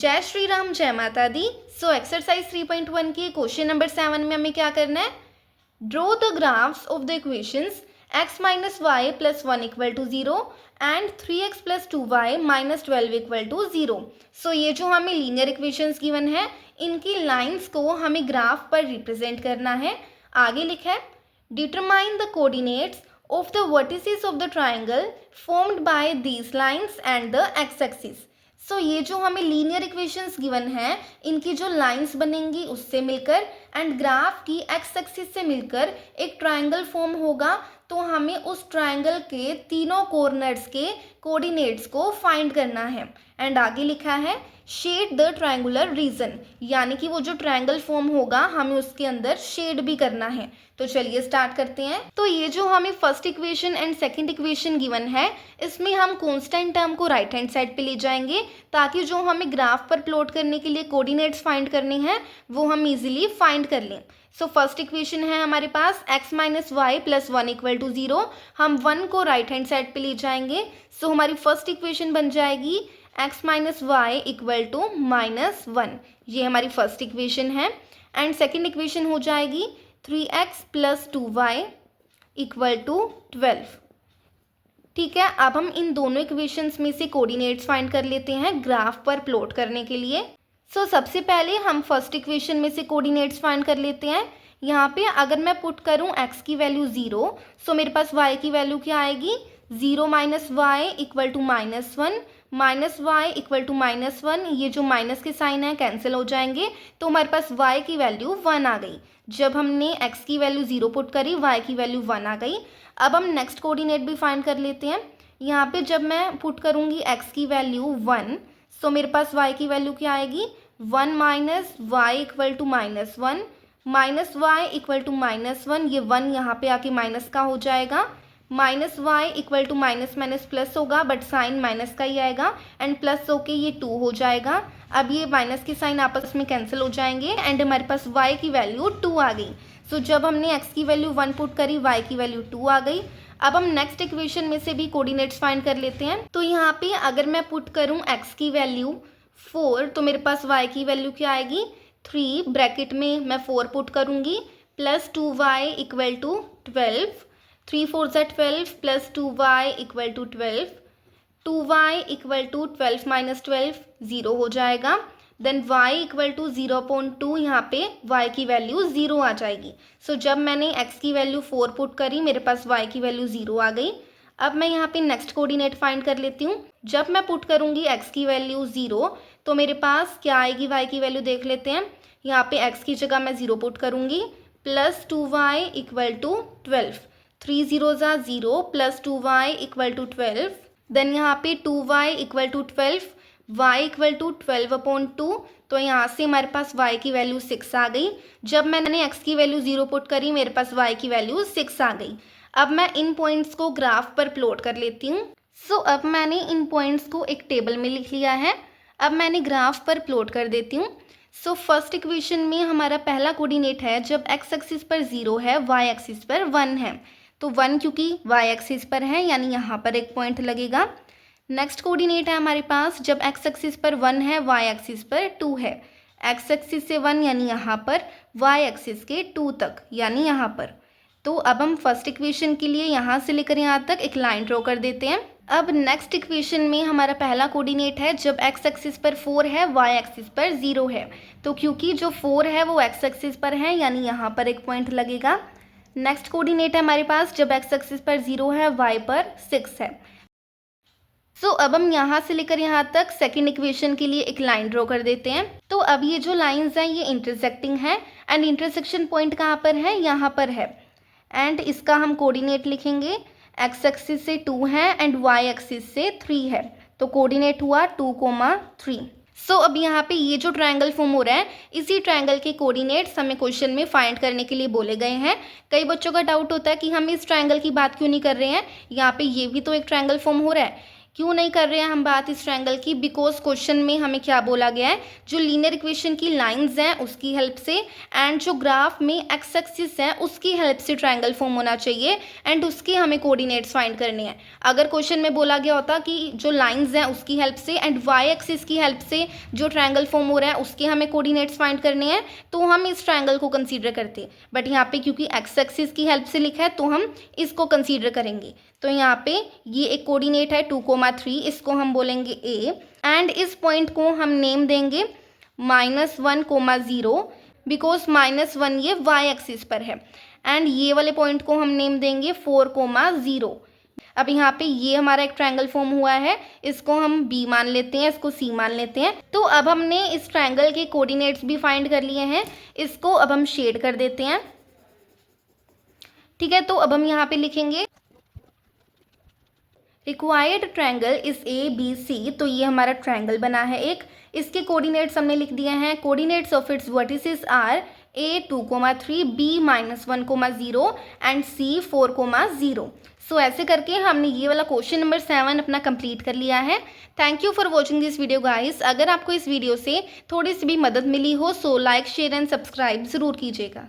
जय श्री राम, जय माता दी। सो एक्सरसाइज 3.1 की क्वेश्चन नंबर 7 में हमें क्या करना है, draw the graphs of the equations x minus y plus 1 equal to 0 and 3x plus 2y minus 12 equal to 0। So ये जो हमें लीनियर इक्वेशंस गिवन है, इनकी लाइंस को हमें ग्राफ पर रिप्रेजेंट करना है। आगे लिखा है, determine the coordinates of the vertices of the triangle formed by these lines and the X axis. So ये जो हमें लीनियर इक्वेशंस गिवन है, इनकी जो लाइंस बनेंगी उससे मिलकर एंड ग्राफ की एक्स एक्सिस से मिलकर एक ट्राइंगल फॉर्म होगा। तो हमें उस ट्राइंगल के तीनों कॉर्नर्स के कोऑर्डिनेट्स को फाइंड करना है। एंड आगे लिखा है, शेड द ट्रायंगुलर रीजन, यानी कि वो जो ट्रायंगल फॉर्म होगा हमें उसके अंदर शेड भी करना है। तो चलिए स्टार्ट करते हैं। तो ये जो हमें first equation and second equation given है, इसमें हम कांस्टेंट टर्म को राइट हैंड साइड पे ले जाएंगे ताकि जो हमें ग्राफ पर प्लॉट करने के लिए कोऑर्डिनेट्स फाइंड करने हैं वो हम इजीली फाइंड कर लें। सो फर्स्ट इक्वेशन है हमारे पास x minus y plus 1 equal to 0। हम 1 को राइट हैंड साइड पे ले जाएंगे। सो हमारी फर्स्ट इक्वेशन बन जाएगी x minus y equal to minus 1। ये हमारी फर्स्ट इक्वेशन है। एंड सेकेंड इक्वेशन हो जाएगी 3x plus 2y equal to 12। ठीक है, अब हम इन दोनों इक्वेशंस में से कोऑर्डिनेट्स फाइंड कर लेते हैं ग्राफ पर प्लॉट करने के लिए। सबसे पहले हम फर्स्ट इक्वेशन में से कोऑर्डिनेट्स फाइंड कर लेते हैं। यहाँ पे अगर मैं पुट करूँ x की वैल्यू 0, सो मेरे पास y की वैल्यू क्या आएगी, 0 minus y equal to minus 1, minus y equal to minus 1। ये जो माइनस के साइन है कैंसिल हो जाएंगे, तो हमारे पास y की वैल्यू 1 आ गई। जब हमने x की वैल्यू 0 पुट करी, y की वैल्यू 1 आ गई। अब हम नेक्स्ट कोऑर्डिनेट भी फाइंड कर लेते हैं। यहाँ पे जब मैं पुट करूँगी x की वैल्यू 1, सो मेरे पास y की वैल्यू क्या आएगी, 1 minus y equal to minus 1, minus y equal to minus 1। ये 1 यहाँ पे आके माइनस का हो जाएगा। Minus y equal to minus minus plus होगा, बट साइन माइनस का ही आएगा एंड प्लस होके ये 2 हो जाएगा। अब ये माइनस के साइन आपस में कैंसिल हो जाएंगे एंड हमारे पास y की वैल्यू 2 आ गई। सो जब हमने x की वैल्यू 1 पुट करी, y की वैल्यू 2 आ गई। अब हम नेक्स्ट इक्वेशन में से भी कोऑर्डिनेट्स फाइंड कर लेते हैं। तो यहाँ पे अगर मैं पुट करूँ x की वैल्यू 4, तो मेरे पास y की वैल्यू क्या आएगी, 3 ब्रैकेट में मैं 4 पुट करूँगी प्लस 2y इक्वल टू 12, 3 4 ज़ा 12 plus 2y equal to 12, 2y equal to 12 minus 12 0 हो जाएगा। देन y इक्वल टू 0.2, यहाँ पे y की वैल्यू 0 आ जाएगी। सो जब मैंने x की वैल्यू 4 पुट करी, मेरे पास y की वैल्यू 0 आ गई। अब मैं यहाँ पे नेक्स्ट कोऑर्डिनेट फाइंड कर लेती हूँ। जब मैं पुट करूँगी x की वैल्यू 0, तो मेरे पास क्या आएगी, y की वैल्यू देख लेते हैं। यहाँ पे x की जगह मैं 0 पुट करूँगी प्लस 2y इक्वल टू 12, 3 0 ज़ा 0 plus 2y equal to 12। Then यहाँ पे 2y equal to 12, y equal to 12/2। तो यहाँ से हमारे पास y की वैल्यू 6 आ गई। जब मैंने x की वैल्यू 0 पुट करी, मेरे पास y की वैल्यू 6 आ गई। अब मैं इन पॉइंट्स को ग्राफ पर प्लॉट कर लेती हूँ। अब मैंने इन पॉइंट्स को एक टेबल में लिख लिया है। अब मैंने ग्राफ पर प्लॉट कर देती हूँ। फर्स्ट इक्वेशन में हमारा पहला कोऑर्डिनेट है, जब x एक्सिस पर 0 है, y एक्सिस पर 1 है। तो 1 क्योंकि y एक्सिस पर है, यानी यहाँ पर एक पॉइंट लगेगा। नेक्स्ट कोऑर्डिनेट है हमारे पास, जब x एक्सिस पर 1 है, y एक्सिस पर 2 है। x एक्सिस से 1 यानी यहाँ पर, y एक्सिस के 2 तक यानी यहाँ पर। तो अब हम फर्स्ट इक्वेशन के लिए यहाँ से लेकर यहाँ तक एक लाइन ड्रॉ कर देते हैं। अब नेक्स्ट इक्वेशन में हमारा पहला कोऑर्डिनेट है, जब x एक्सिस पर 4 है, y एक्सिस पर 0 है। तो क्योंकि जो 4 है वो x एक्सिस पर है, यानी यहाँ पर एक पॉइंट लगेगा। नेक्स्ट कोऑर्डिनेट है हमारे पास, जब x एक्सिस पर 0 है, y पर 6 है। अब हम यहाँ से लेकर यहाँ तक सेकेंड इक्वेशन के लिए एक लाइन ड्रॉ कर देते हैं। तो अब ये जो लाइंस हैं ये इंटरसेक्टिंग है एंड इंटरसेक्शन पॉइंट कहाँ पर है, यहाँ पर है। एंड इसका हम कोऑर्डिनेट लिखेंगे, x एक्सिस से 2 है एंड y एक्सिस से 3 है। तो कोऑर्डिनेट हुआ 2,3। अब यहाँ पे ये जो ट्रायंगल फॉर्म हो रहा है, इसी ट्रायंगल के कोऑर्डिनेट्स हमें क्वेश्चन में फाइंड करने के लिए बोले गए हैं। कई बच्चों का डाउट होता है कि हम इस ट्रायंगल की बात क्यों नहीं कर रहे हैं, यहाँ पे ये भी तो एक ट्रायंगल फॉर्म हो रहा है। क्यों नहीं कर रहे हैं हम बात इस ट्रायंगल की? बिकॉज क्वेश्चन में हमें क्या बोला गया है, जो लीनियर इक्वेशन की लाइंस हैं उसकी हेल्प से एंड जो ग्राफ में एक्स एक्सिस है उसकी हेल्प से ट्रायंगल फॉर्म होना चाहिए एंड उसके हमें कोऑर्डिनेट्स फाइंड करने हैं। अगर क्वेश्चन में बोला गया होता कि जो लाइंस हैं उसकी हेल्प से एंड वाई एक्सिस की हेल्प से जो ट्रायंगल फॉर्म हो रहा है उसके हमें कोऑर्डिनेट्स फाइंड करने हैं, तो हम इस ट्रायंगल को कंसीडर करते। बट यहाँ पे क्योंकि एक्स एक्सिस की हेल्प से लिखा है तो हम इसको कंसीडर करेंगे। तो यहाँ पे ये एक कोऑर्डिनेट है 2,3, इसको हम बोलेंगे ए एंड इस पॉइंट को हम नेम देंगे -1,0 बिकॉज -1 ये वाई एक्सिस पर है एंड ये वाले पॉइंट को हम नेम देंगे 4,0। अब यहाँ पे ये हमारा एक ट्रायंगल फॉर्म हुआ है, इसको हम बी मान लेते हैं, इसको सी मान लेते हैं। तो अब हमने इस ट्रायंगल के कोऑर्डिनेट्स भी फाइंड कर लिए हैं, इसको अब हम शेड कर देते हैं। ठीक है, तो अब हम यहाँ पे लिखेंगे required triangle is A B C. तो ये हमारा ट्रायंगल बना है एक, इसके कोऑर्डिनेट्स हमने लिख दिए हैं। Coordinates of its vertices are A 2,3, B -1,0 and C 4,0। So ऐसे करके हमने ये वाला क्वेश्चन नंबर 7 अपना कंप्लीट कर लिया है। Thank you for watching this video guys. अगर आपको इस वीडियो से थोड़ी सी भी मदद मिली हो so like share and subscribe ज़रूर कीजिएगा।